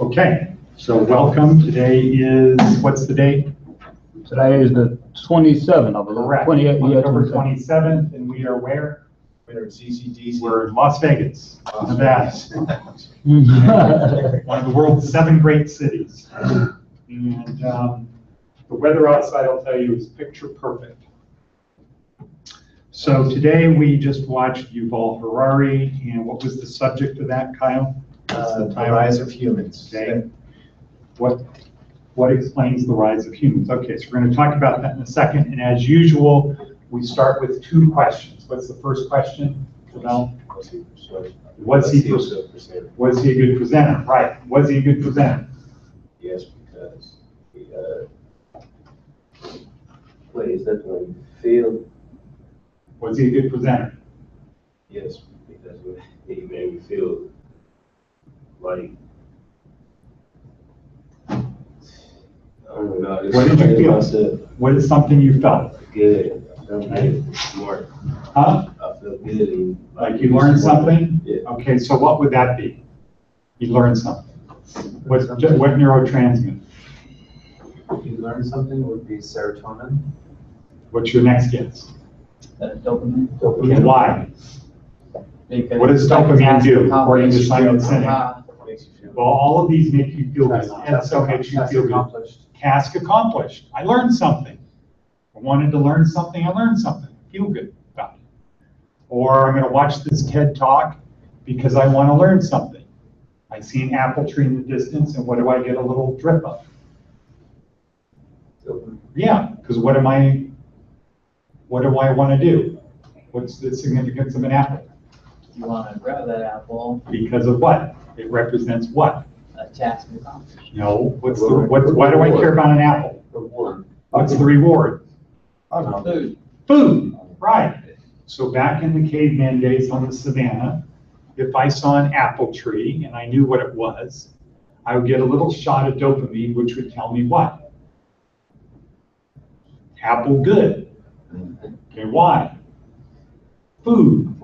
Okay, so welcome. Today is, what's the date? Today is the 27th, I believe. Correct. 28, yeah, October 27th. 27th, and we are where? We're at CCDC. We're in Las Vegas, Nevada. Mhm. One of the world's 7 great cities. And the weather outside, I'll tell you, is picture perfect. So today we just watched Yuval Harari, and what was the subject of that, Kyle? The rise of humans. Okay. What explains the rise of humans? Okay, so we're going to talk about that in a second. And as usual, we start with 2 questions. What's the first question? Well, was he a good presenter? Right. Was he a good presenter? Yes, because he plays that when you feel. Was he a good presenter? Yes, because he made me feel like. Oh my God! What did you feel? What is something you felt? Good. I felt good. Smart. Huh? I felt good. Like you learned something? Yeah. Okay, so what would that be? You learned something. What neurotransmitter? You learn something would be serotonin. What's your next guess? Dopamine. Okay, why? Because What does dopamine do according to Simon Sinek? Makes you feel. Well, all of these make you feel good. And so makes you feel good. Accomplished. Task accomplished. I learned something. I wanted to learn something. I learned something. I feel good about it. Or I'm going to watch this TED talk because I want to learn something. I see an apple tree in the distance, and what do I get a little drip of? Yeah, because what do I want to do? What's the significance of an apple? You want to grab that apple, Because of what? It represents what? a task accomplished. No, why do I care about an apple? Reward. What's the reward? Food. Food, right. So back in the caveman days on the savannah, if I saw an apple tree and I knew what it was, I would get a little shot of dopamine, which would tell me what? Apple good. Okay, why? Food.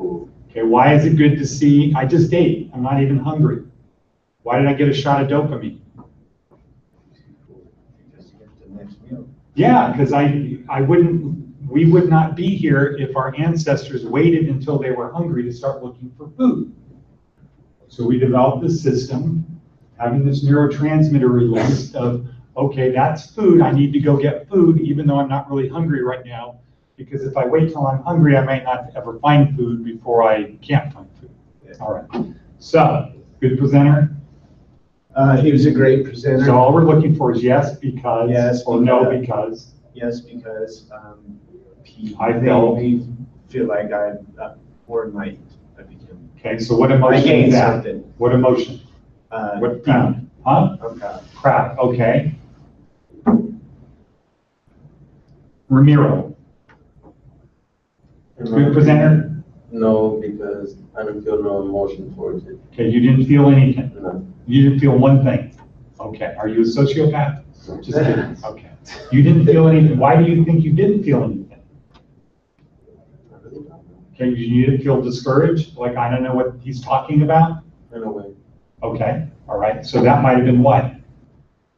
Okay, why is it good to see? I just ate. I'm not even hungry. Why did I get a shot of dopamine? Because you get the next meal. Yeah, because we would not be here if our ancestors waited until they were hungry to start looking for food. So we developed this system, having this neurotransmitter release of, okay, that's food, I need to go get food, even though I'm not really hungry right now, because if I wait till I'm hungry, I might not ever find food before I can't find food. Yeah. All right, so, good presenter? He was a great presenter. So all we're looking for is yes, because, Yes, or no, because. Yes, because he I made felt- me feel like I became. Okay, so what I emotion gained is that? something. What emotion? What feeling? Huh? I'm proud. Crap, okay. Ramiro, good presenter? No, because I don't feel no emotion towards it. Okay, you didn't feel anything. No. You didn't feel one thing. Okay, are you a sociopath? Just kidding, okay. You didn't feel anything. Why do you think you didn't feel anything? Okay, you didn't feel discouraged? Like, I don't know what he's talking about? In a way. Okay, all right, so that might have been what?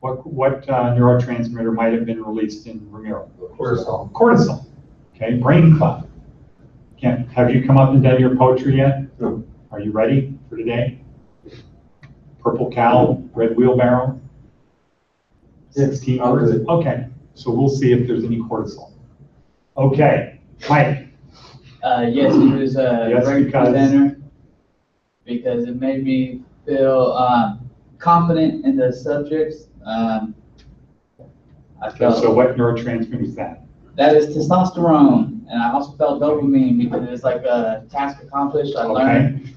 What neurotransmitter might have been released in Ramiro? Cortisol. Cortisol, okay, brain cloud. Have you come up and done your poetry yet? No. Are you ready for today? Purple cow, red wheelbarrow? 16 I'll do words? it. Okay, so we'll see if there's any cortisol. Okay, Mike, Yes, he was a Yes, great because- presenter because it made me feel confident in the subjects. I okay, felt so what neurotransmitter is that? that is testosterone, and I also felt dopamine because it's like a task accomplished. I learned. Okay,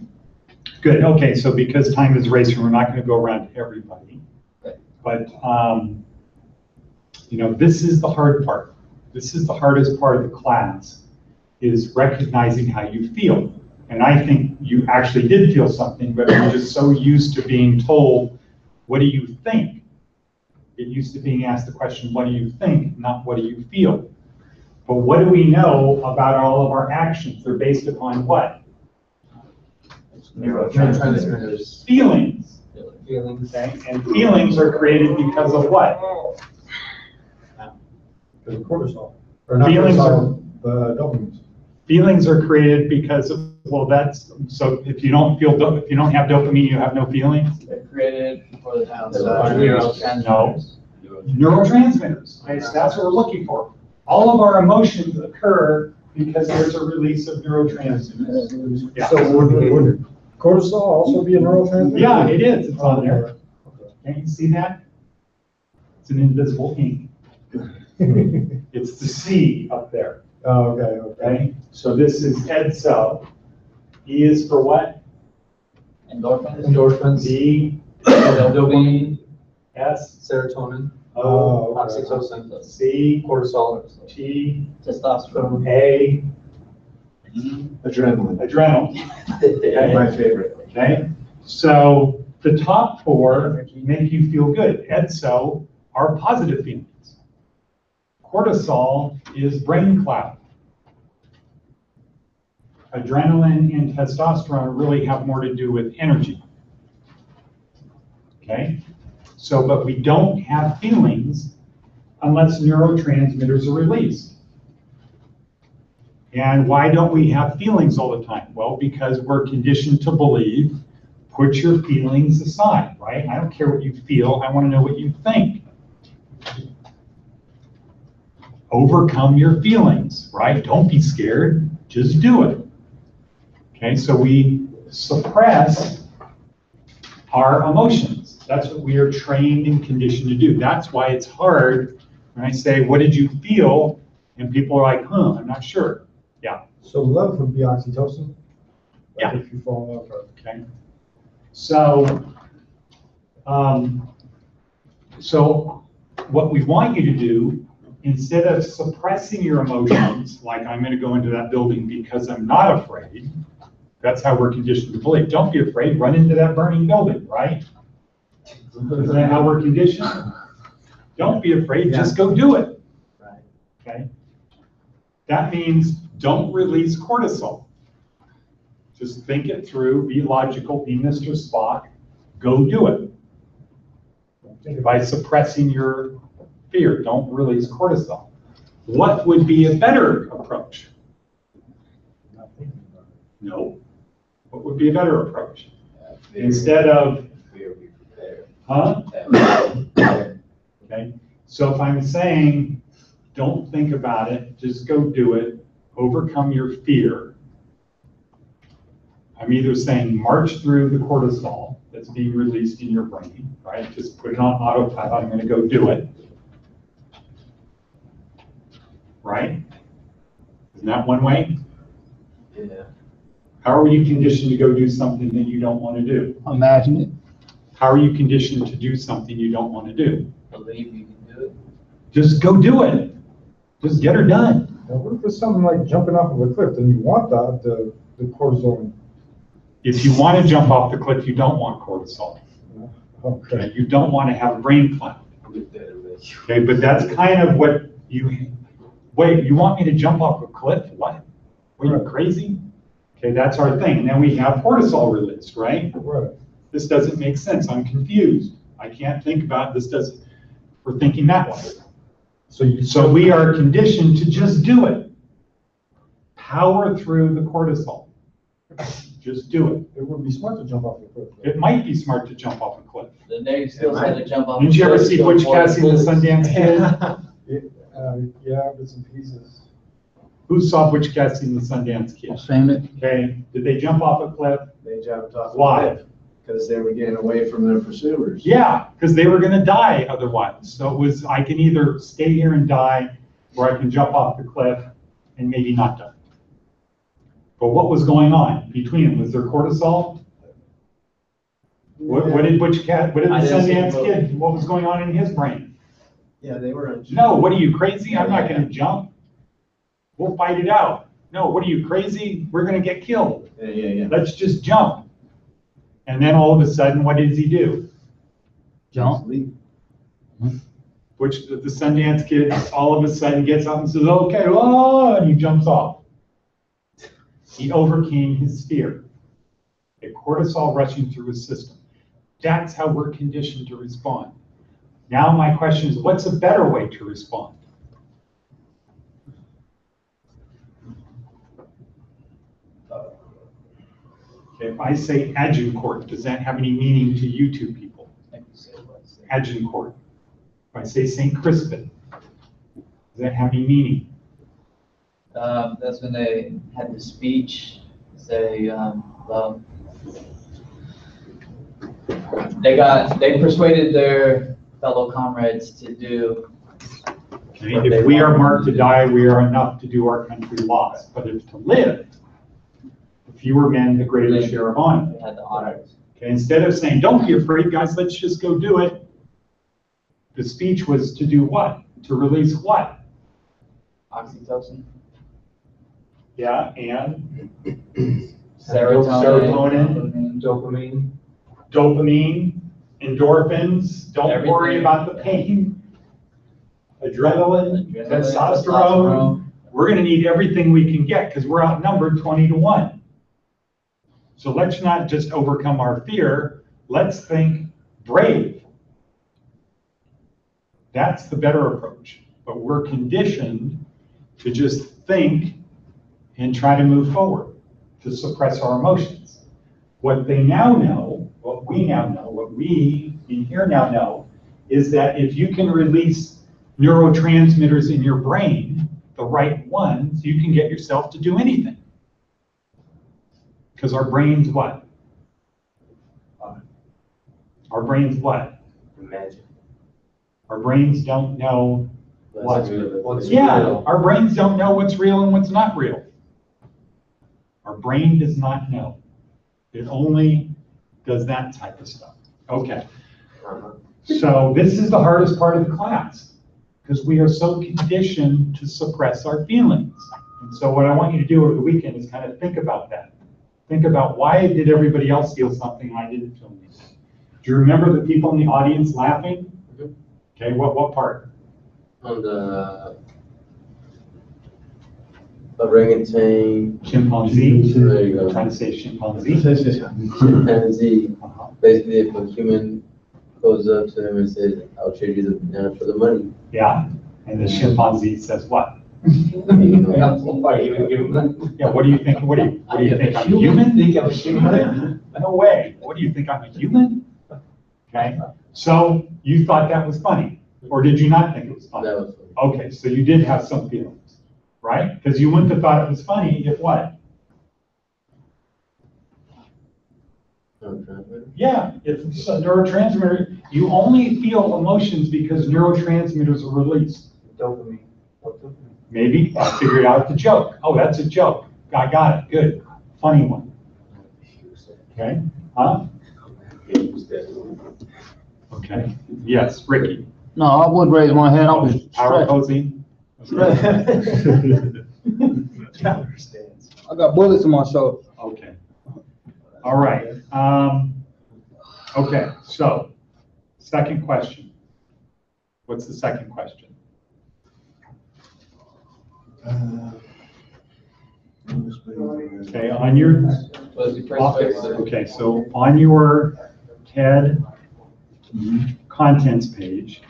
good, okay, so because time is racing, we're not gonna go around to everybody. Okay. But, you know, this is the hard part. This is the hardest part of the class, is recognizing how you feel. And I think you actually did feel something, but you're just so used to being told, what do you think? Get used to being asked the question, what do you think, not what do you feel? But what do we know about all of our actions? They're based upon what? Neurotransmitters. Feelings. Feelings. Okay, and feelings are created because of what? The cortisol. Or not Feelings cortisol, the dopamine. Feelings are created because of, well, that's, so if you don't feel, if you don't have dopamine, you have no feelings? They're created for the neurotransmitters. Neurotransmitters, right? So that's what we're looking for. All of our emotions occur because there's a release of neurotransmitters. Yeah. So would cortisol also be a neurotransmitter? Yeah, it is, it's on there. Can't you see that? It's an invisible ink. It's the C up there. Oh, okay. Okay, so this is EDSO. E is for what? Endorphins. Endorphins, D, dopamine, S, serotonin, O, oxytocin, C, cortisol, T, Testosterone. A, Adrenaline. adrenal. My favorite. Okay, so the top four make you feel good. EDSO are positive feelings. Cortisol is brain cloud. Adrenaline and testosterone really have more to do with energy. Okay, so but we don't have feelings unless neurotransmitters are released. And why don't we have feelings all the time? Well, because we're conditioned to believe, put your feelings aside, right? I don't care what you feel, I want to know what you think. Overcome your feelings, right? Don't be scared, just do it. Okay, so we suppress our emotions. That's what we are trained and conditioned to do. That's why it's hard when I say, what did you feel? And people are like, I'm not sure. Yeah. So love would be oxytocin? Yeah. If you fall in love, right? Okay. So, so what we want you to do, instead of suppressing your emotions, like I'm going to go into that building because I'm not afraid, that's how we're conditioned to believe. Don't be afraid, run into that burning building, right? Isn't that how we're conditioned? Don't be afraid, just go do it. Right. Okay? That means don't release cortisol. Just think it through, be logical, be Mr. Spock, go do it. By suppressing your fear, don't release cortisol. What would be a better approach? No. What would be a better approach? Instead of, Okay, so if I'm saying, don't think about it, just go do it, overcome your fear, I'm either saying march through the cortisol that's being released in your brain, right? Just put it on autopilot, I'm going to go do it. Right? Isn't that one way? Yeah. How are you conditioned to go do something that you don't want to do? Imagine it. How are you conditioned to do something you don't want to do? Believe you can do it. Just go do it. Just get her done. Now, what if it's something like jumping off of a cliff and you want the cortisol? If you want to jump off the cliff, you don't want cortisol. Okay. You don't want to have a brain cloud. Okay, but that's kind of what you, wait, you want me to jump off a cliff? What? Are you crazy? Okay, that's our thing. And then we have cortisol released, right? Right. This doesn't make sense. I'm confused. I can't think about this. We're thinking that way. So we are conditioned to just do it. Power through the cortisol. Just do it. It would be smart to jump off the cliff. It might be smart to jump off a cliff. The day still had to jump off. Didn't you ever see Butch Cassidy and the Sundance Kid? Yeah, bits and pieces. Who saw Butch Cassidy and the Sundance Kid? Famous. Okay, did they jump off a cliff? They jumped off. Why? Because they were getting away from their pursuers. Yeah, because they were going to die otherwise. So it was, I can either stay here and die, or I can jump off the cliff and maybe not die. But what was going on between them? Was there cortisol? What did the Sundance Kid, what was going on in his brain? Yeah, they were. No, what are you, crazy? I'm not going to jump. We'll fight it out. No, what are you, crazy? We're going to get killed. Yeah. Let's just jump. And then all of a sudden, what does he do? Jump. Which the Sundance Kid all of a sudden gets up and says, okay, oh, and he jumps off. He overcame his fear. A cortisol rushing through his system. That's how we're conditioned to respond. Now my question is, what's a better way to respond? Okay, if I say Agincourt, does that have any meaning to you two people? Agincourt. If I say St. Crispin, does that have any meaning? That's when they had the speech, say, well, they persuaded their fellow comrades to do. Okay, if we are marked to die, we are enough to do our country lost. But if to live, the fewer men, the greater share of honor. They had the honors. Okay, instead of saying, don't be afraid, guys, let's just go do it. The speech was to do what? To release what? Oxytocin. Yeah, and Serotonin. Dopamine. dopamine, endorphins, don't worry Everything. about the pain, adrenaline, Adrenaline, testosterone. We're gonna need everything we can get because we're outnumbered 20-1. So let's not just overcome our fear, let's think brave. That's the better approach. But we're conditioned to just think and try to move forward, to suppress our emotions. What they now know, what we now know, what we in here now know, is that if you can release neurotransmitters in your brain, the right ones, you can get yourself to do anything. Because our brains what? Our brains what? Imagine. Our brains don't know what? What's Yeah, real? our brains don't know what's real and what's not real. Our brain does not know. It only does that type of stuff. Okay. Uh-huh. So this is the hardest part of the class because we are so conditioned to suppress our feelings. And so what I want you to do over the weekend is kind of think about that. Think about why did everybody else feel something and I didn't feel anything. Do you remember the people in the audience laughing? Mhm. Okay, what part? On the orangutan, Chimpanzee. there you I'm go. trying to say chimpanzee. Chimpanzee, basically if a human goes up to him and says, I'll trade you the banana for the money. Yeah, and the chimpanzee says what? You know, Yeah, what do you think? What do you think? I'm a human? Think I'm a human? No way. What do you think? I'm a human? Okay. So you thought that was funny, or did you not think it was funny? that was funny. Okay, so you did have some feelings, right? Because you wouldn't have thought it was funny if what? Neurotransmitter. Yeah, if it's a neurotransmitter, you only feel emotions because neurotransmitters are released. Dopamine. What dopamine? Maybe I figured out the joke. Oh, that's a joke. I got it. Good. Funny one. Okay. Huh? Okay. Yes, Ricky. No, I wouldn't raise my hand. I was Power stretching. posing. Understands. I got bullets in my shoulder. Okay. All right. Okay, so second question. What's the second question? Okay, on your, Was the persuasive. okay, so on your TED contents page,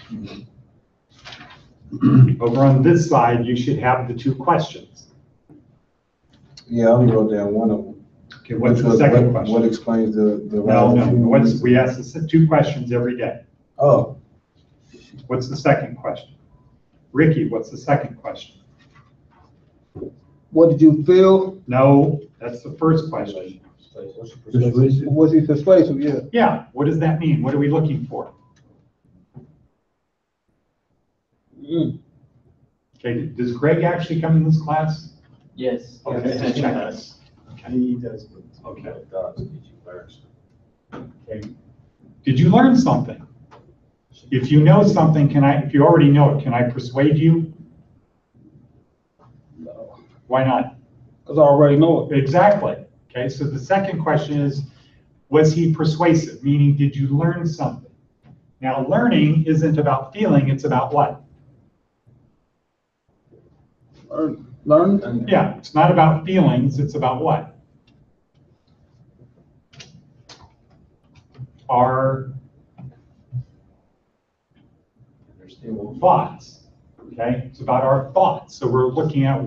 over on this side, you should have the two questions. Yeah, I only wrote down one of them. Okay, what's Which the was second what question? explains the No, rise no, of human what's, reason? we ask the two questions every day. Oh, What's the second question? Ricky, what's the second question? What did you feel? No, that's the first question. Was he persuasive? Yeah. Yeah, what does that mean? What are we looking for? Mm. Okay, does Greg actually come in this class? Yes. Okay, just check this. He does. Okay. Okay. Did you learn something? If you know something, if you already know it, can I persuade you? No. Why not? Because I already know it. Exactly. Okay, so the second question is, was he persuasive? Meaning, did you learn something? Now, learning isn't about feeling, it's about what? Learn. Yeah, it's not about feelings, it's about what? Our thoughts. Okay, it's about our thoughts. So we're looking at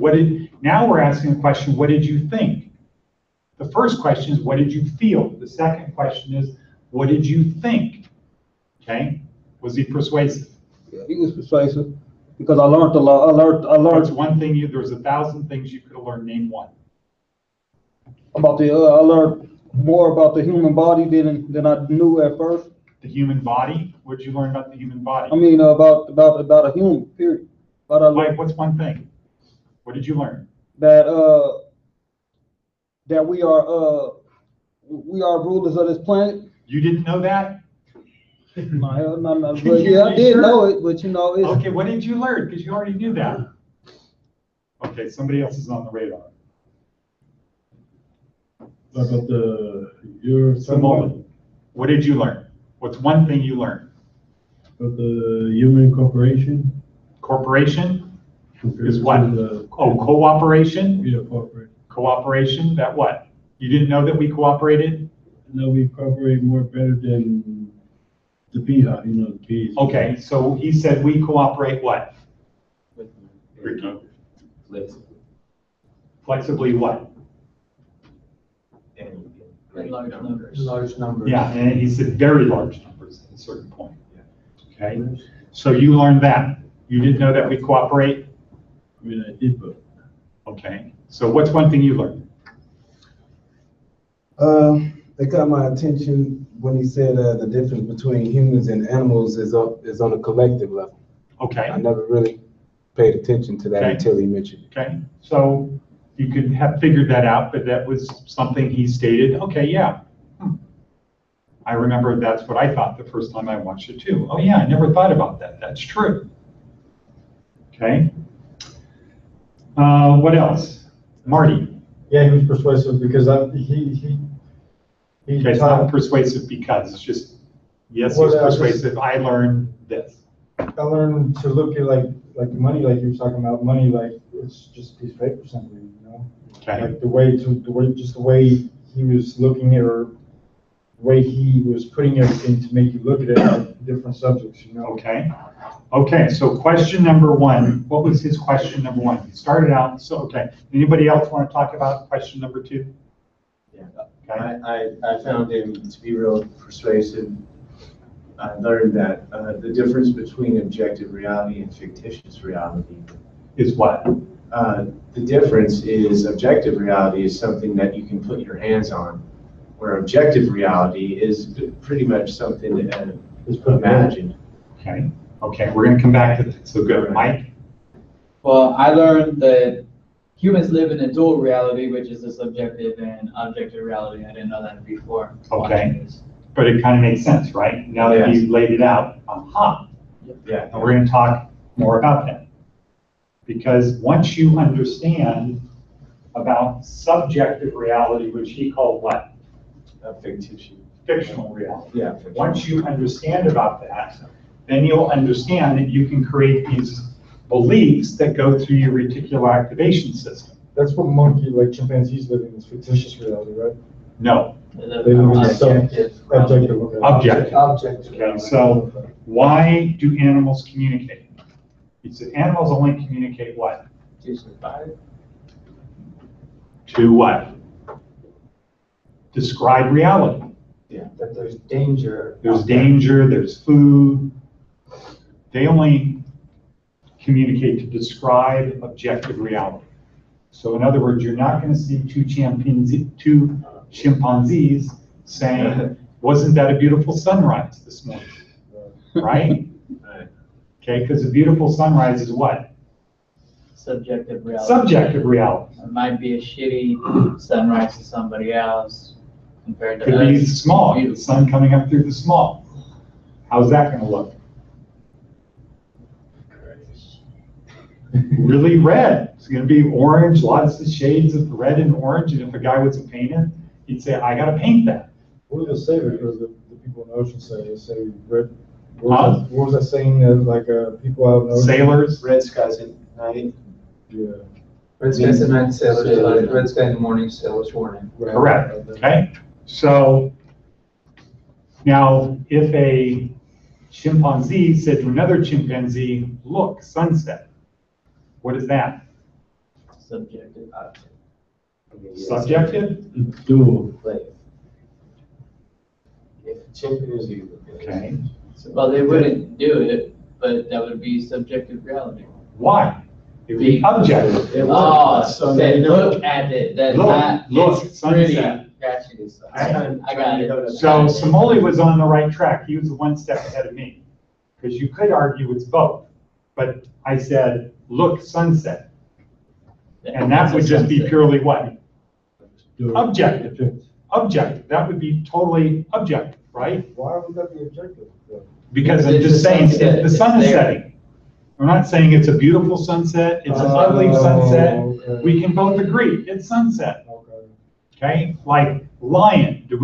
now we're asking the question, what did you think? The first question is, what did you feel? The second question is, what did you think? Okay, was he persuasive? Yeah, he was persuasive because I learned a lot. I There's learned one thing there's 1,000 things you could have learned. Name one. about I learned more about the human body than I knew at first. The human body. What did you learn about the human body? I mean, about a human, period. But I Mike, learned what's one thing? What did you learn? that that we are rulers of this planet. You didn't know that? No. But yeah, I did know it, but you know, it's Okay, what did you learn? Because you already knew that. Okay, somebody else is on the radar. About your Simone, what did you learn? What's one thing you learned? about the human corporation. Corporation compared is what? to the- Cooperation? Yeah, corporate. Cooperation, that what? You didn't know that we cooperated? No, we cooperate more better than the beehive, the bees. Okay, so he said we cooperate what? Ricky? Flexibly what? In large numbers. Large numbers. Yeah, and he said very large numbers at a certain point. Okay, so you learned that. You didn't know that we cooperate? I mean, I did, but Okay, so what's one thing you learned? It got my attention when he said the difference between humans and animals is on a collective level. Okay. I never really paid attention to that Okay. until he mentioned it. Okay, so you could have figured that out, but that was something he stated. Okay, yeah. I remember that's what I thought the first time I watched it too. Oh yeah, I never thought about that. That's true. Okay. What else? Marty. Yeah, he was persuasive because he Okay, it's taught, not persuasive because it's just, yes, Well, he's I was persuasive. I learned this. I learned to look at like money, like you were talking about money, like it's just a piece of paper something, Okay. Like the way he was looking at, or the way he was putting everything to make you look at it, like different subjects, Okay. Okay, so question number one, what was his question number one? He started out, so, okay. Anybody else want to talk about question number two? Yeah. Okay. I found him to be real persuasive. I learned that the difference between objective reality and fictitious reality. Is what? The difference is objective reality is something that you can put your hands on, where objective reality is pretty much something that is imagined. Okay. Okay, we're gonna come back to that. So good. Mike? Well, I learned that humans live in a dual reality, which is the subjective and objective reality. I didn't know that before. Okay. watching this. But it kind of makes sense, right? Now that Yes. you've laid it out, aha. Yeah. And we're gonna talk more about that. Because once you understand about subjective reality, which he called what? Fictitious. Fictional reality. Yeah. Once you understand about that, then you'll understand that you can create these beliefs that go through your reticular activation system. That's what chimpanzees live in, is fictitious reality, right? No, They live in Objective. objective. Okay. objective. Object. Okay, so why do animals communicate? He said animals only communicate what? To survive. To what? Describe reality. That there's danger. There's danger, there's food. They only communicate to describe objective reality. So in other words, you're not going to see two chimpanzees saying, wasn't that a beautiful sunrise this morning? Right? Right. Okay, because a beautiful sunrise is what? Subjective reality. Subjective reality. It might be a shitty sunrise to somebody else compared to Could be us. small, the sun coming up through the small. How's that going to look? Really red. It's going to be orange, lots of shades of red and orange. And if a guy was a painter, he'd say, I got to paint that. What do they say, because the people in the ocean say? They say red. Huh? What was that saying that people out in the ocean? Sailors, Red skies at night. Yeah. Red skies at night, sailors light. Red sky in the morning, sailors warning. Right. correct. Okay. So now if a chimpanzee said to another chimpanzee, look, sunset. What is that? Subjective. Subjective? Dual. Like, if chimpanzee. Okay. Well, they wouldn't do it, but that would be subjective reality. Why? It would be objective. Oh, so they look at it, that's not, Look, it's pretty. sunset. Got you. I got it. So Samoli was on the right track. He was one step ahead of me. Because you could argue it's both. But I said, look, sunset. And that would just be purely what? Objective. Objective. That would be totally objective, right? Why would that be objective? Because I'm It's just the saying, sunset. the sun is It's there. setting. We're not saying it's a beautiful sunset, it's an ugly sunset. Okay. We can both agree, it's sunset. Okay. Okay? Like lion, can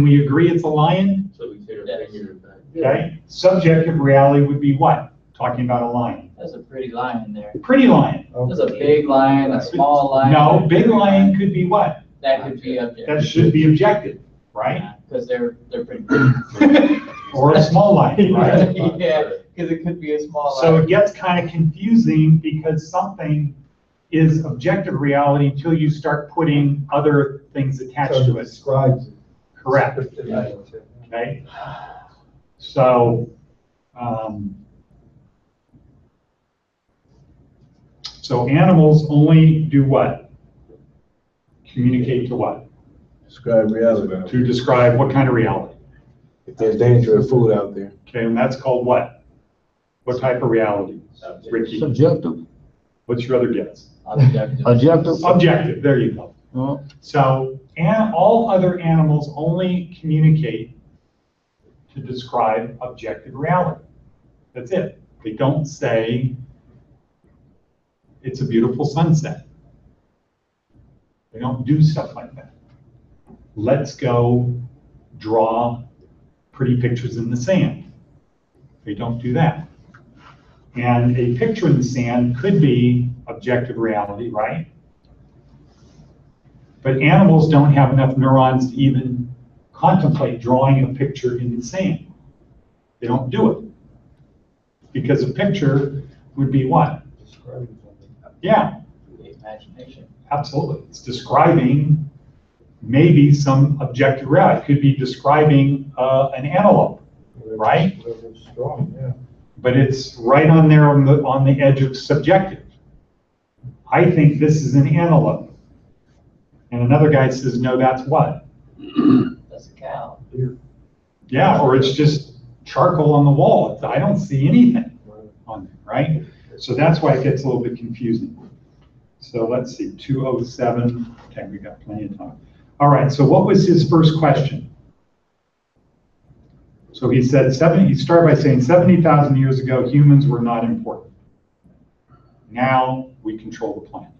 we agree it's a lion? So we take Yes. our finger back. Okay? Subjective reality would be what? Talking about a lion. That's a pretty lion there. Pretty lion. There's a big lion, a small lion. No, big lion could be what? That could be That objective. should be objective, right? Because they're pretty big. Or a small lion, right? Yeah, because it could be a small So lion. it gets kind of confusing because something is objective reality until you start putting other things attached So to it it. describes it. Correct. Okay? So, so animals only do what? Communicate to what? Describe reality. To describe what kind of reality? If there's danger of food out there. Okay, and that's called what? What type of reality? Ricky, Subjective. what's your other guess? Objective. Objective. Objective, there you go. So, and all other animals only communicate to describe objective reality. That's it. They don't say, it's a beautiful sunset. They don't do stuff like that. Let's go draw pretty pictures in the sand. They don't do that. And a picture in the sand could be objective reality, right? But animals don't have enough neurons to even contemplate drawing a picture in the sand. They don't do it. Because a picture would be what? Describing something. Yeah, The imagination. absolutely. It's describing maybe some objective reality. It could be describing an antelope, right? It's strong, yeah. But it's right on there on the edge of subjective. I think this is an antelope. And another guy says, no, that's what? That's a cow. Yeah, or it's just charcoal on the wall. I don't see anything on there, right? So that's why it gets a little bit confusing. So let's see, 207. Okay, we got plenty of time. All right, so what was his first question? So he said, he started by saying 70,000 years ago, humans were not important. Now we control the planet.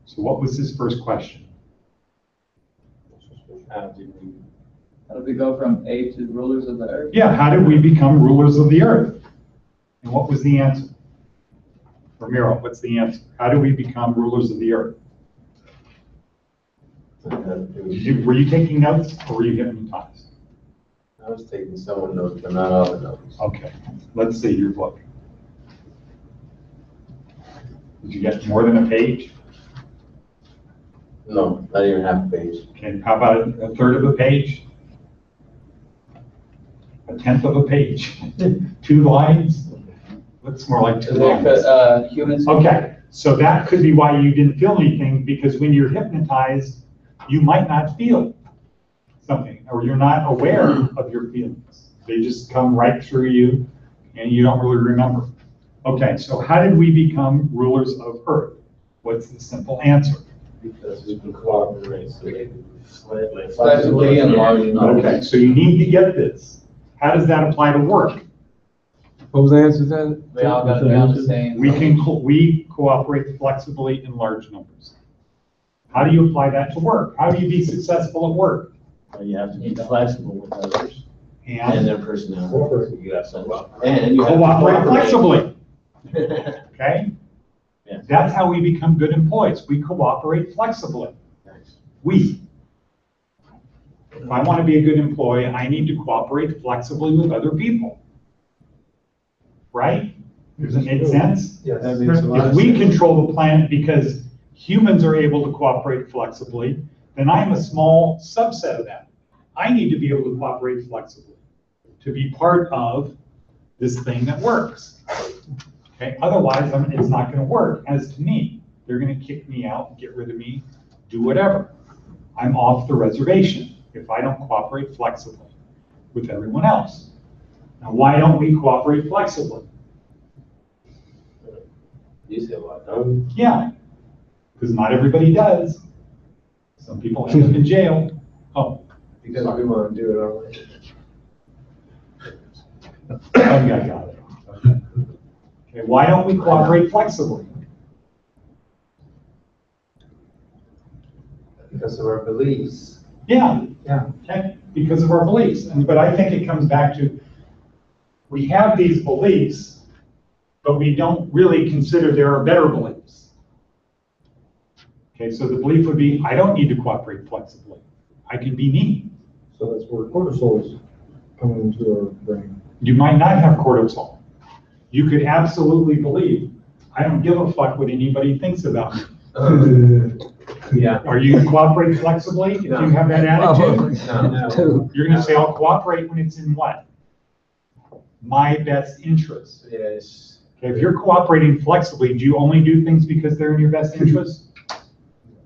So what was his first question? How did we? How do we go from A to rulers of the earth? Yeah, how did we become rulers of the earth? And what was the answer? Ramiro, what's the answer? How do we become rulers of the earth? Were you taking notes or were you hypnotized? I was taking some notes, but not all the notes. Okay, let's see your book. Did you get more than a page? No, not even half a page. Okay, how about a third of a page? A tenth of a page? 2 lines? Looks more like 2 lines. Humans. Okay, so that could be why you didn't feel anything, because when you're hypnotized, you might not feel something, or you're not aware of your feelings. They just come right through you, and you don't really remember. Okay, so how did we become rulers of Earth? What's the simple answer? Because we can cooperate. Flexibly and large enough. Okay, so you need to get this. How does that apply to work? What was the answer to that? We all got to be on the same. We cooperate flexibly in large numbers. How do you apply that to work? How do you be successful at work? You have to be flexible with others and And their personality. You have to, and you have to cooperate cooperate. flexibly, okay? Yeah. That's how we become good employees. We cooperate flexibly. Nice. We. If I want to be a good employee, I need to cooperate flexibly with other people. right? Does it make sense? Yes. That makes a lot If of we sense. control the planet because humans are able to cooperate flexibly, then I'm a small subset of that. I need to be able to cooperate flexibly to be part of this thing that works. Okay, otherwise it's not going to work as to me. They're going to kick me out, get rid of me, do whatever. I'm off the reservation if I don't cooperate flexibly with everyone else. Now, why don't we cooperate flexibly? You said what? Yeah, because not everybody does. Some people end up in jail. Oh, Because we want to do it our way. oh, yeah, got it. Okay, why don't we cooperate flexibly? Because of our beliefs. Yeah. Yeah. Okay, because of our beliefs. But I think it comes back to, we have these beliefs, but we don't really consider there are better beliefs. Okay, so the belief would be, I don't need to cooperate flexibly. I can be me. So that's where cortisol's coming into our brain. You might not have cortisol. You could absolutely believe, I don't give a fuck what anybody thinks about me. Yeah. Are you gonna cooperate flexibly if you have that attitude? No. You're gonna say, I'll cooperate when it's in what? My best interest. Yes. Okay, if you're cooperating flexibly, do you only do things because they're in your best interest?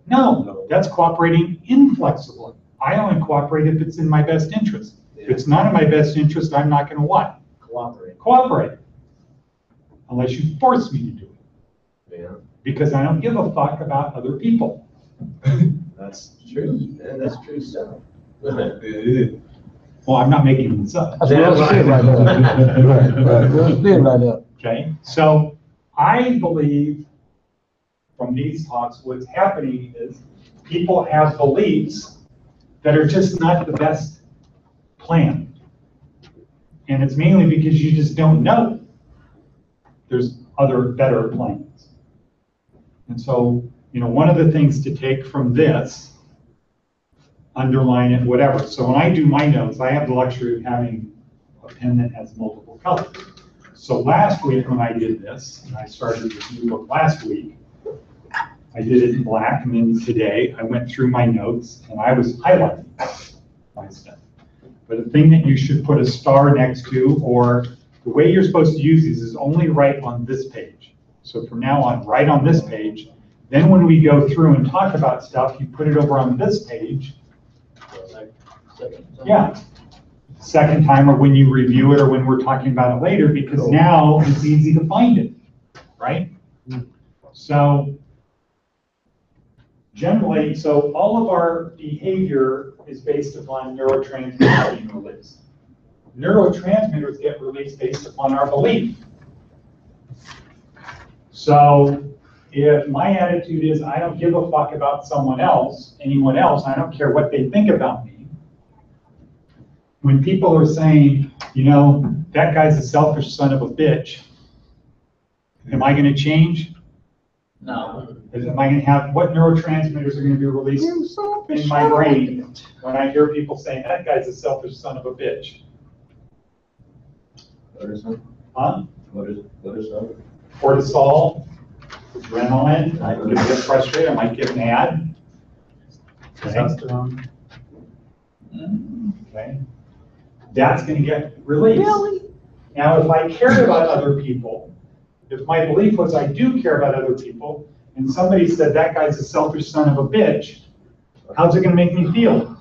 No, that's cooperating inflexibly. I only cooperate if it's in my best interest. If it's not in my best interest, I'm not gonna what? Cooperate. Cooperate. Unless you force me to do it. Yeah. Because I don't give a fuck about other people. That's true. Yeah, that's true stuff. Well, I'm not making this up. That's real shit right there. Real shit right there. Okay, so I believe from these talks, what's happening is people have beliefs that are just not the best plan. And it's mainly because you just don't know there's other better plans. And so, one of the things to take from this, underline it, whatever. So when I do my notes, I have the luxury of having a pen that has multiple colors. So last week when I did this, and I started this new book last week, I did it in black, and then today I went through my notes and I was highlighting my stuff. But the thing that you should put a star next to, or the way you're supposed to use these is only write on this page. So from now on, write on this page. Then when we go through and talk about stuff, you put it over on this page. Yeah. Second time, or when you review it, or when we're talking about it later, because now it's easy to find it, right? So generally, so all of our behavior is based upon neurotransmitters being released. Neurotransmitters get released based upon our belief. So if my attitude is, I don't give a fuck about anyone else, I don't care what they think about me. When people are saying, that guy's a selfish son of a bitch, am I gonna change? No. Am I gonna have, what neurotransmitters are gonna be released in my brain when I hear people saying, that guy's a selfish son of a bitch? Huh? Cortisol, adrenaline, I can get frustrated, I might get mad. Testosterone. Okay. That's going to get released. Really? Now, if I cared about other people, if my belief was I do care about other people, and somebody said that guy's a selfish son of a bitch, how's it going to make me feel?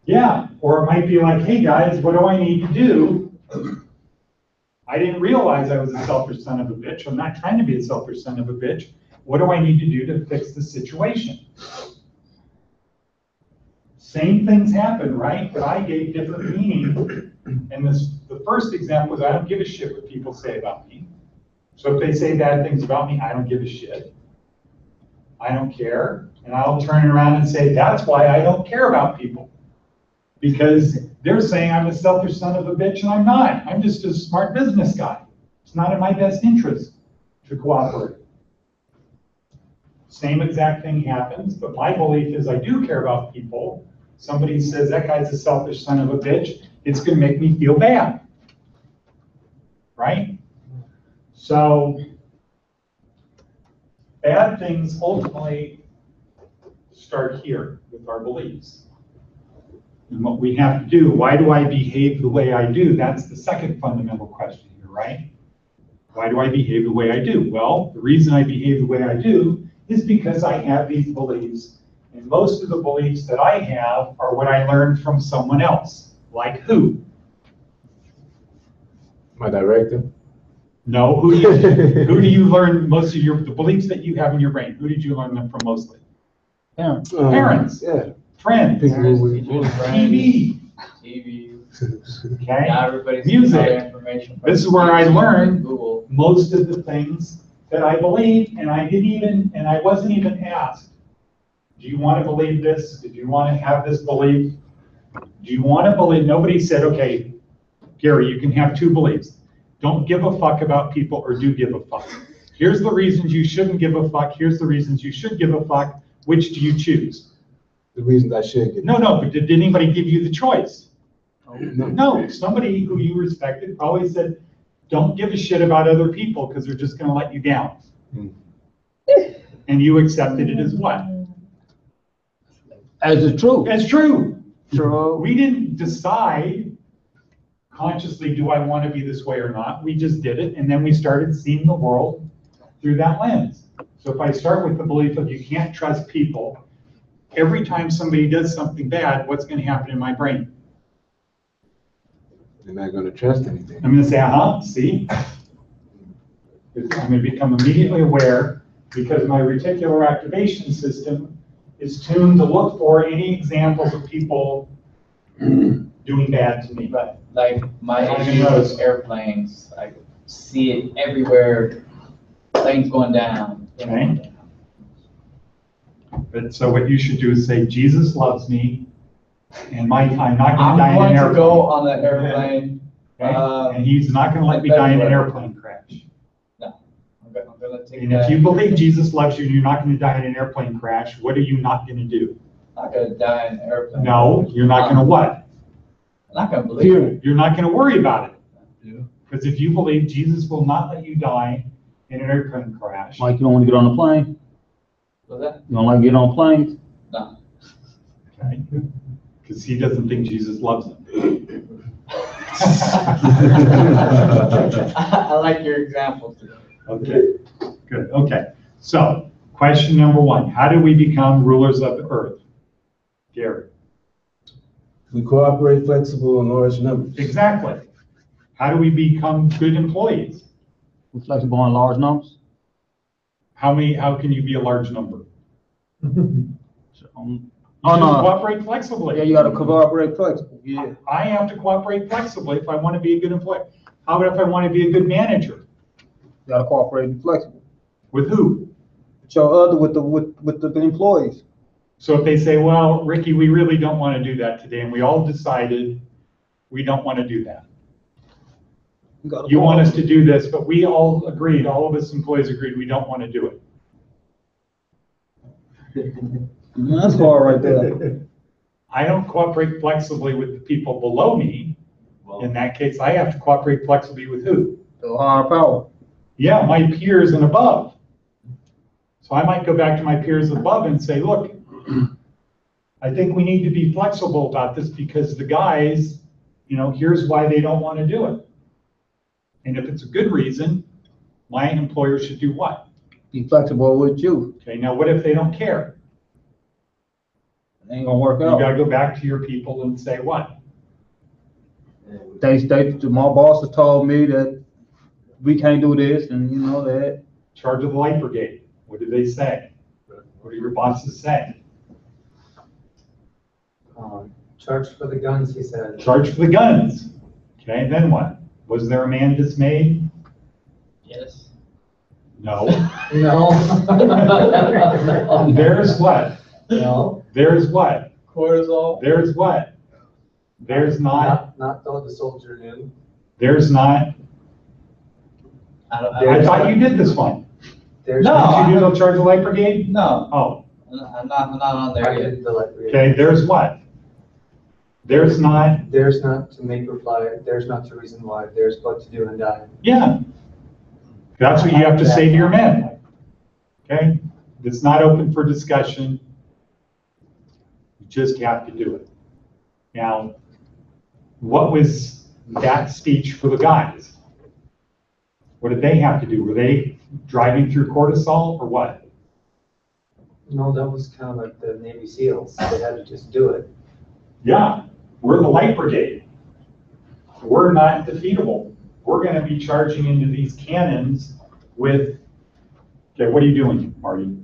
Yeah, or it might be like, hey guys, what do I need to do? I didn't realize I was a selfish son of a bitch. I'm not trying to be a selfish son of a bitch. What do I need to do to fix the situation? Same things happen, right? But I gave different meaning. And the first example was I don't give a shit what people say about me. So if they say bad things about me, I don't give a shit. I don't care. And I'll turn around and say, that's why I don't care about people. Because they're saying I'm a selfish son of a bitch, and I'm not. I'm just a smart business guy. It's not in my best interest to cooperate. Same exact thing happens, but my belief is I do care about people. Somebody says that guy's a selfish son of a bitch, it's going to make me feel bad. right? So bad things ultimately start here with our beliefs. And what we have to do, why do I behave the way I do? That's the second fundamental question here, right? Why do I behave the way I do? Well, the reason I behave the way I do is because I have these beliefs. And most of the beliefs that I have are what I learned from someone else. Like who? My director. No, who do you learn most of the beliefs that you have in your brain? Who did you learn them from mostly? Parents. Parents. Yeah. Friends. Parents, teachers, TV. TV. Okay. Now everybody's Music. getting all their information from This is where I YouTube, learned Google. most of the things that I believe, and I wasn't even asked, do you want to believe this? Do you want to have this belief? Do you want to believe? Nobody said, okay, Gary, you can have two beliefs. Don't give a fuck about people or do give a fuck. Here's the reasons you shouldn't give a fuck. Here's the reasons you should give a fuck. Which do you choose? The reasons I should get. No, but did anybody give you the choice? No. No, somebody who you respected probably said, don't give a shit about other people because they're just going to let you down. And you accepted it as what? As the truth. As true. True. We didn't decide consciously, do I want to be this way or not? We just did it, and then we started seeing the world through that lens. So if I start with the belief of you can't trust people, every time somebody does something bad, what's going to happen in my brain? They're not going to trust anything. I'm going to say, see? I'm going to become immediately aware because my reticular activation system is tuned to look for any examples of people doing bad to me. Right. Like my Not even issue those. with airplanes, I see it everywhere. Planes going down. Okay. But so what you should do is say, Jesus loves me, and I'm not going to die I'm in going an to airplane. go on the airplane. Okay? And he's not going to let me die in an airplane crash. I'm gonna take And that. if you believe Jesus loves you and you're not going to die in an airplane crash, what are you not going to do? I'm not gonna die in an airplane. No, you're not going to what? I'm not gonna believe it. You're not going to worry about it. Yeah. Because if you believe Jesus will not let you die in an airplane crash, Mike, you don't want to get on a plane? Was that? You don't like getting on planes? No. okay? Because he doesn't think Jesus loves him. I like your examples. Okay, good, okay. So, question number one, how do we become rulers of the earth? Gary. We cooperate, flexible, and large numbers. Exactly. How do we become good employees? We're flexible on large numbers? How can you be a large number? You Oh, just no. cooperate flexibly. Yeah, you gotta cooperate flexible, yeah. I have to cooperate flexibly if I want to be a good employee. How about if I want to be a good manager? You gotta cooperate and be flexible. With who? With the employees. So if they say, well, Ricky, we really don't want to do that today, and we all decided we don't want to do that. You want us to do this, but we all agreed, all of us employees agreed, we don't want to do it. That's hard right there. I don't cooperate flexibly with the people below me. In that case, I have to cooperate flexibly with who? The higher power. Yeah, my peers and above. So I might go back to my peers above and say, look, I think we need to be flexible about this because the guys, here's why they don't want to do it. And if it's a good reason, my employer should do what? Be flexible with you. Okay, now what if they don't care? It ain't gonna work You out. gotta go back to your people and say what? My boss has told me that we can't do this, and you know that. Charge of the light brigade. What do they say? What do your bosses say? Charge for the guns, he said. Charge for the guns. Okay, then what? Was there a man dismayed? Yes. No. No. There's what? No. There's what? Cortisol. There's what? There's not. Not throw the soldier in. There's not. I thought you did this one. There's No. Did you do the charge of the light brigade? No, Oh, I'm not on there I yet. did the light brigade. okay, there's what? There's not, There's not to make reply, there's not to reason why, there's what to do and die. yeah. That's what you have to say to your men. Okay? It's not open for discussion. You just have to do it. Now, what was that speech for the guys? What did they have to do? Were they driving through cortisol or what? No, that was kind of like the Navy SEALs, they had to just do it. Yeah, we're the light brigade. We're not defeatable. We're gonna be charging into these cannons with, okay, what are you doing, Marty?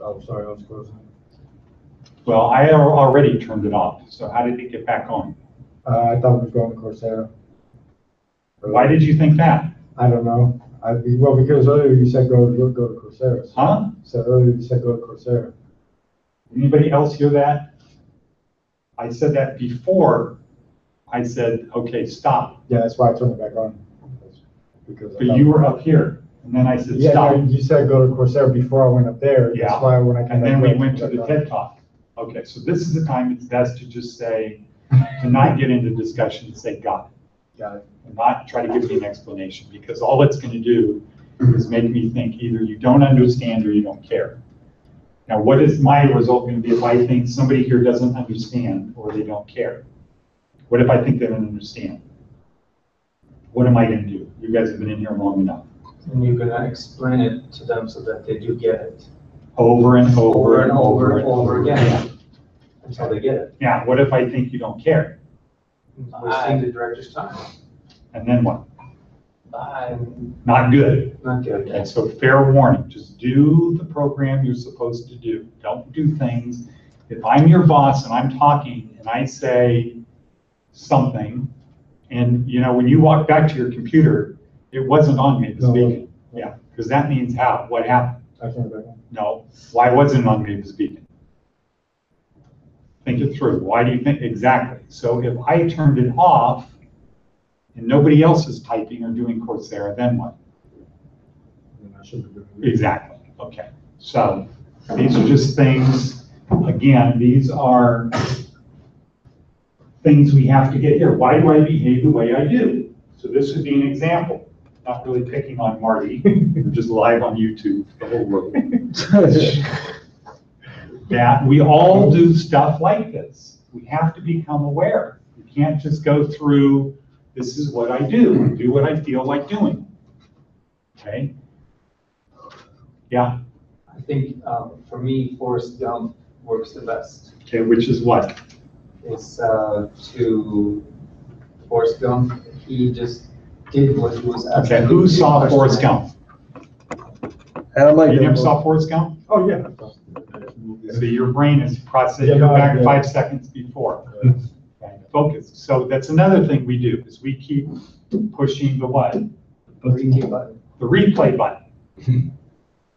Oh, sorry, I was closing. Well, I already turned it off, so how did it get back on? I thought it was going to Coursera. Why did you think that? I don't know. Well, because earlier you said go to Coursera. Huh? So earlier you said go to Coursera. Anybody else hear that? I said that before I said, okay, stop. Yeah, that's why I turned it back on. Because I But thought- you were up here, and then I said, Yeah, stop. you said go to Coursera before I went up there. Yeah. That's why when I came And back. then we up, went to the TED Talk. Okay, so this is the time it's best to just say, to not get into discussion, say, got it. Got it. And not try to give me an explanation, because all it's gonna do is make me think either you don't understand or you don't care. Now, what is my result gonna be if I think somebody here doesn't understand or they don't care? What if I think they don't understand? What am I gonna do? You guys have been in here long enough. And you're gonna explain it to them so that they do get it. Over and over and over and over again, until they get it. Yeah, what if I think you don't care? Wasting the director's time. And then what? Bye. Not good. Not good. Okay, so fair warning, just do the program you're supposed to do. Don't do things. If I'm your boss and I'm talking and I say something, and you know, when you walk back to your computer, it wasn't on Mavis No. Beacon. Yeah, because that means how? What happened? I turned it back on. No, why wasn't it on Mavis Beacon? Think it through. Why do you think? Exactly. So if I turned it off and nobody else is typing or doing Coursera, then what? And I should have been. Exactly. Okay. So these are just things, again, these are things we have to get here. Why do I behave the way I do? So this would be an example. Not really picking on Marty, we're just live on YouTube, the whole world. That we all do stuff like this. We have to become aware. You can't just go through, this is what I do what I feel like doing. Okay? Yeah. I think, for me, Forrest Gump works the best. Okay, which is what? It's, to Forrest Gump, he just did what he was asked. Okay, to who do. saw Forrest Gump? I like You that never book. saw Forrest Gump? Oh, yeah. So your brain is processing, Yeah, you no, go back yeah. 5 seconds before. Okay, focus. So that's another thing we do, is we keep pushing the what? Repeat button. The replay button.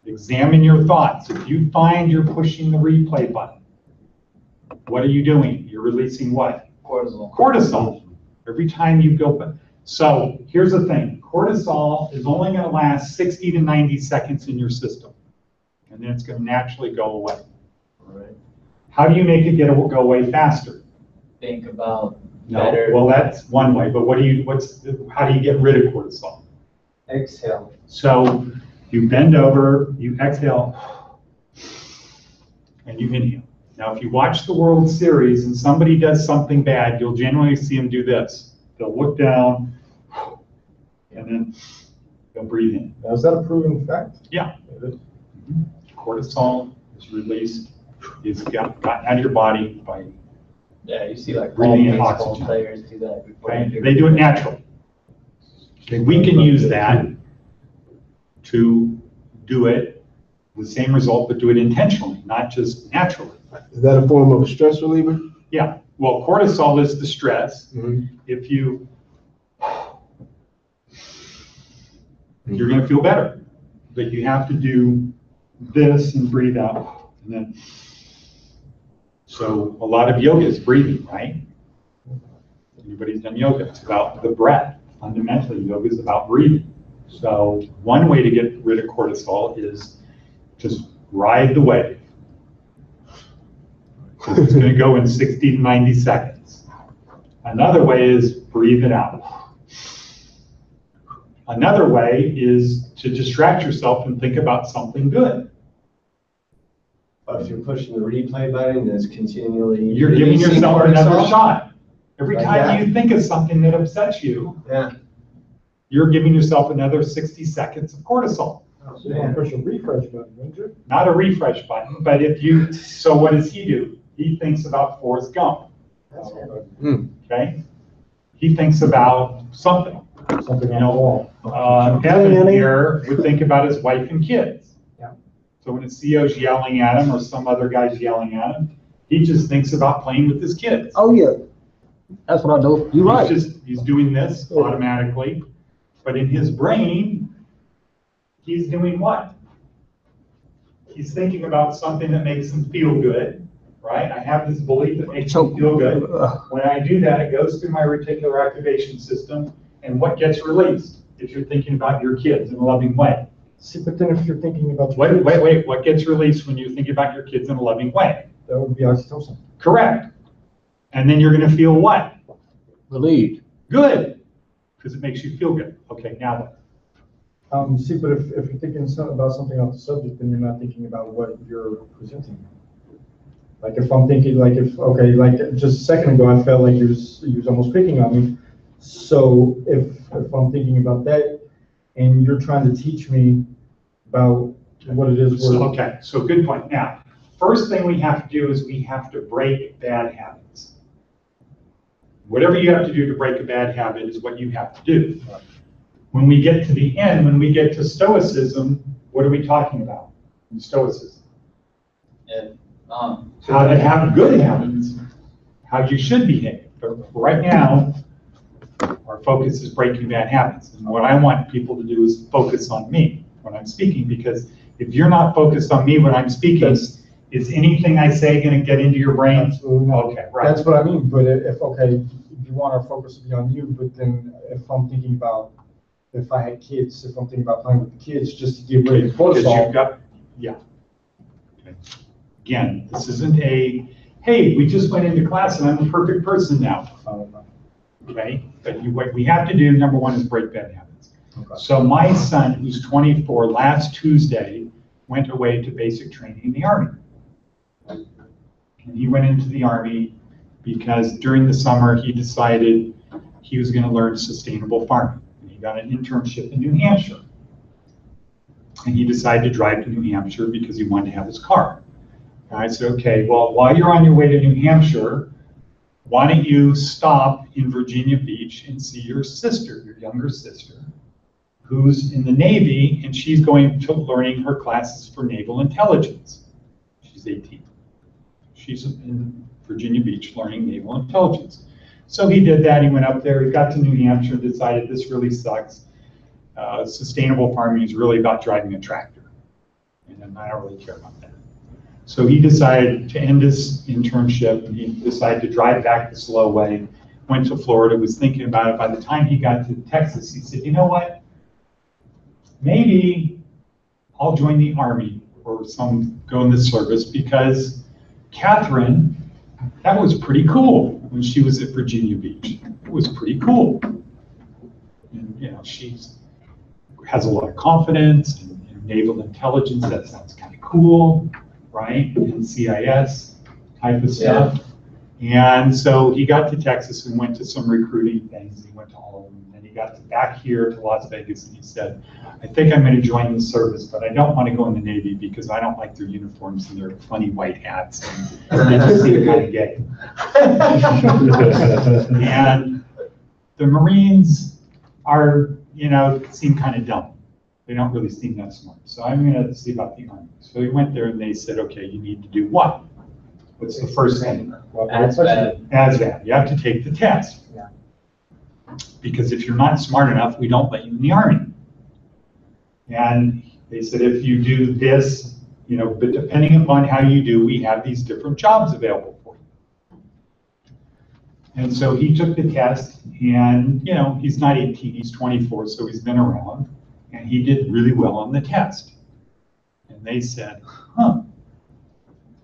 Examine your thoughts. If you find you're pushing the replay button, what are you doing? You're releasing what? Cortisol. Cortisol. Every time you go. So here's the thing. Cortisol is only going to last 60 to 90 seconds in your system. And then it's going to naturally go away. Right. How do you make it go away faster? Think about No, better. well, that's one way, but how do you get rid of cortisol? Exhale. So you bend over, you exhale, and you inhale. Now, if you watch the World Series and somebody does something bad, you'll generally see them do this. They'll look down, and then they'll breathe in. Now, is that a proven fact? Yeah. It is. Cortisol is released, is gotten out of your body by, Yeah, you see like all Breathing in baseball oxygen. players do that before okay? They do it naturally. Okay, we can use that to do it, the same result, but do it intentionally, not just naturally. Is that a form of a stress reliever? Yeah, well, cortisol is the stress. Mhm. If you're gonna feel better, but you have to do this and breathe out, and then. So a lot of yoga is breathing, right? Anybody's done yoga, it's about the breath. Fundamentally, yoga is about breathing. So one way to get rid of cortisol is just ride the wave. So it's gonna go in 60 to 90 seconds. Another way is breathe it out. Another way is to distract yourself and think about something good. But if you're pushing the replay button, it's continually. You're giving releasing yourself another cortisol. shot. Every Like time that? you think of something that upsets you, Yeah. you're giving yourself another 60 seconds of cortisol. So you want to push a refresh button, don't you? Not a refresh button, but if you, so what does he do? He thinks about Forrest Gump, okay? He thinks about something. Something You on the know, wall. Evan here would think about his wife and kids. Yeah. So when a CEO's yelling at him or some other guy's yelling at him, he just thinks about playing with his kids. Oh, yeah. That's what I do. You're right. He's doing this automatically, but in his brain, he's doing what? He's thinking about something that makes him feel good, right? I have this belief that makes me feel good. When I do that, it goes through my reticular activation system, and what gets released? If you're thinking about your kids in a loving way. See, but then if you're thinking about Wait, what gets released when you think about your kids in a loving way? that would be oxytocin. Correct. And then you're gonna feel what? Relieved. Good, because it makes you feel good. Okay, now what? See, but if you're thinking about something off the subject, then you're not thinking about what you're presenting. Like if I'm thinking, like just a second ago, I felt like you was almost picking on me. So if I'm thinking about that, and you're trying to teach me about what it is we're. Okay, so good point. Now, first thing we have to do is we have to break bad habits. Whatever you have to do to break a bad habit is what you have to do. When we get to the end, when we get to Stoicism, what are we talking about in Stoicism? How to have good habits, how you should behave. But right now, our focus is breaking bad habits. And what I want people to do is focus on me when I'm speaking, because if you're not focused on me when I'm speaking, is anything I say going to get into your brain? Absolutely not. Okay, right. That's what I mean, but if you want our focus to be on you, but then if I'm thinking about, if I had kids, if I'm thinking about playing with the kids, just to get rid of Because cortisol. you've got, yeah. Okay. Again, this isn't a, hey, we just went into class and I'm a perfect person now. Okay, but what we have to do, number one, is break bad habits. Okay. So my son, who's 24, last Tuesday, went away to basic training in the Army. And he went into the Army because during the summer, he decided he was going to learn sustainable farming. And he got an internship in New Hampshire. And he decided to drive to New Hampshire because he wanted to have his car. And I said, okay, well, while you're on your way to New Hampshire, why don't you stop in Virginia Beach and see your sister, your younger sister, who's in the Navy, and she's going to learning her classes for naval intelligence. She's 18. She's in Virginia Beach learning naval intelligence. So he did that. He went up there. He got to New Hampshire and decided this really sucks. Sustainable farming is really about driving a tractor. And I don't really care about that. So he decided to end his internship. He decided to drive back the slow way, went to Florida, was thinking about it. By the time he got to Texas, he said, you know what? Maybe I'll join the Army or go in the service, because Catherine, that was pretty cool when she was at Virginia Beach. It was pretty cool. And, you know, she has a lot of confidence in naval intelligence. That sounds kind of cool, right? And CIS type of stuff. Yeah. And so he got to Texas and went to some recruiting things. He went to all of them. And he got back here to Las Vegas and he said, I think I'm going to join the service, but I don't want to go in the Navy because I don't like their uniforms and their funny white hats. And they just seem kind of gay. And the Marines are, you know, seem kind of dumb. They don't really seem that smart. So I'm going to see about the Army. So he went there and they said, okay, you need to do what? What's the first thing? ASVAB. You have to take the test. Yeah. Because if you're not smart enough, we don't let you in the Army. And they said, if you do this, you know, but depending upon how you do, we have these different jobs available for you. And so he took the test, and, you know, he's not 18, he's 24, so he's been around, and he did really well on the test. And they said, huh,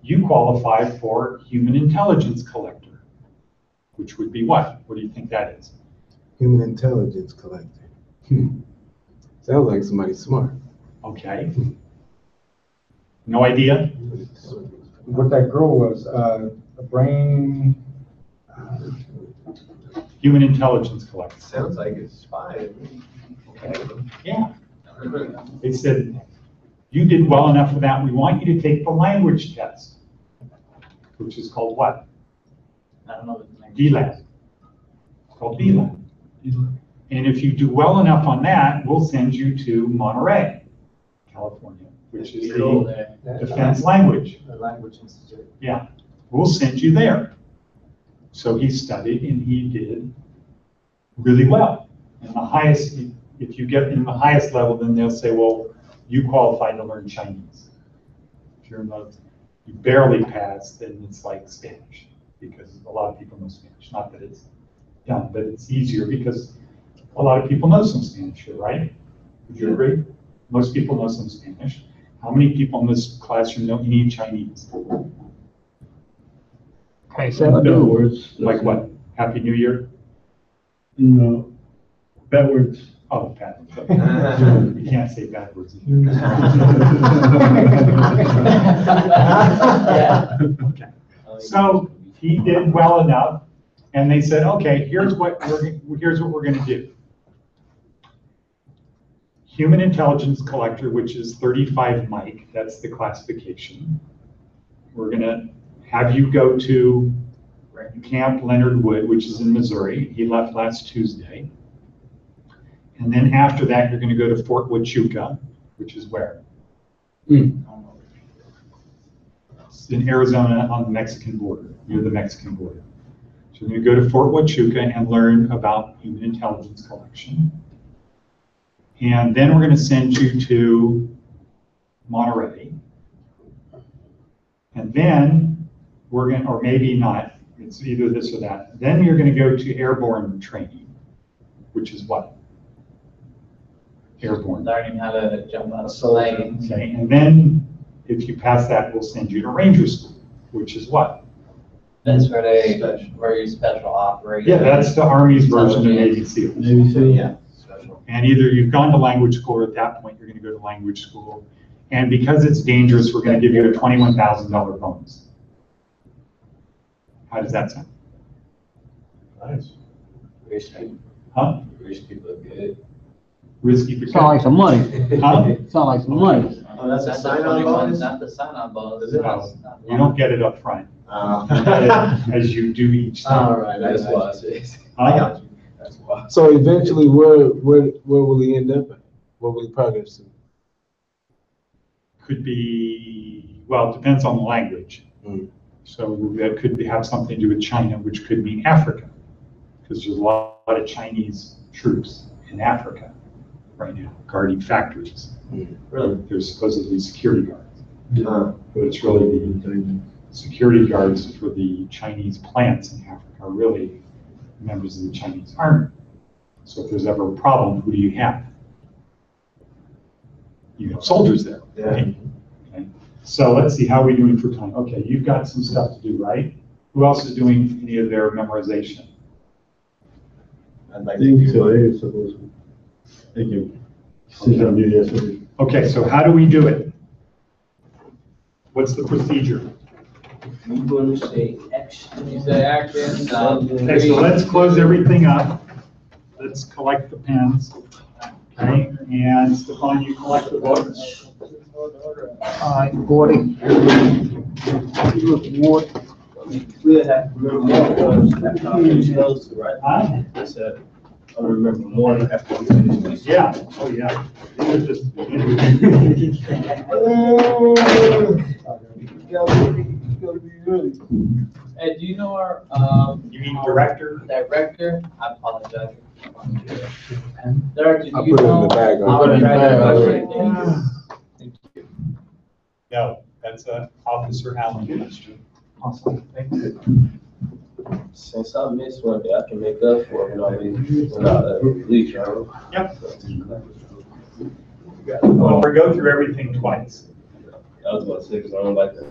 you qualify for human intelligence collector. which would be what? What do you think that is? Human intelligence collector. Sounds like somebody smart. Okay. No idea? What that girl was, a brain, Human intelligence collector. Sounds like a spy. Okay. Yeah. They said, you did well enough for that. We want you to take the language test, which is called what? I don't know. DLAB. It's called DLAB. And if you do well enough on that, we'll send you to Monterey, California, which is the defense language. The Language Institute. Yeah, we'll send you there. So he studied and he did really well. And the highest, if you get in the highest level, then they'll say, well, you qualify to learn Chinese. If you're in the, you barely pass, then it's like Spanish, because a lot of people know Spanish. Not that it's dumb, but it's easier because a lot of people know some Spanish here, right? Would you agree? Most people know some Spanish. How many people in this classroom know any Chinese? Okay, so bad words. Like what? Happy New Year? No, bad words. Oh, bad words. You can't say bad words. Okay. So he did well enough, and they said, okay, here's what we're going to do. Human intelligence collector, which is 35 Mike, that's the classification. We're going to have you go to Camp Leonard Wood, which is in Missouri. He left last Tuesday. And then after that, you're going to go to Fort Huachuca, which is where? It's in Arizona on the Mexican border, near the Mexican border. So you're going to go to Fort Huachuca and learn about human intelligence collection. And then we're going to send you to Monterey. And then we're going to, or maybe not, it's either this or that. Then you're going to go to airborne training, which is what? Airborne. Learning how to jump out of plane. Okay, and then if you pass that, we'll send you to Ranger School, which is what? That's where they, where you special operate. Yeah, that's the Army's version of Navy SEALs. Maybe so. Yeah. And either you've gone to language school, or at that point, you're going to go to language school. And because it's dangerous, we're going to give you a $21,000 bonus. How does that sound? Nice. Risky. Huh? Risky but good. Risky but Sound like some money. Huh? Sound like some money. Oh, that's a Not the sign-on 21, bonus? not the sign-on bonus. Is it? No, you don't get it up front, Oh. as you do each time. All right, That's I why I got you. said. I got you. That's why. So eventually, where will he end up at? Where will he progress to? Could be, well, it depends on the language. So that could have something to do with China, which could mean Africa, because there's a lot of Chinese troops in Africa right now, guarding factories. Really? They're supposedly security guards, Uh, but it's really the security guards for the Chinese plants in Africa are really members of the Chinese army. So if there's ever a problem, who do you have? You have soldiers there, right? Okay. So let's see, how are we doing for time? Okay, you've got some stuff to do, right? Who else is doing any of their memorization? I'd I like to think do so, one. it's supposed to. Thank you. Since I'm new, yes, sir. Okay, so how do we do it? What's the procedure? You're gonna say action. You say action. Okay, so let's close everything up. Let's collect the pens. Okay, and Stefan, you collect the books. All right, Gordy. You look what? We'll have to remember more after I finish those, right? Huh? I said, I'll remember more after we finish these. Yeah, oh yeah. These are just- Hey, do you know our, You mean director? director? I apologize. Director, do I you put it in know the bag. our Put it in the director? bag. No, that's Officer Allen. Awesome. Since I missed one day, I can make up for it when I leave, y'all. Yep. Well, we go through everything twice. I was about to say, because I don't like to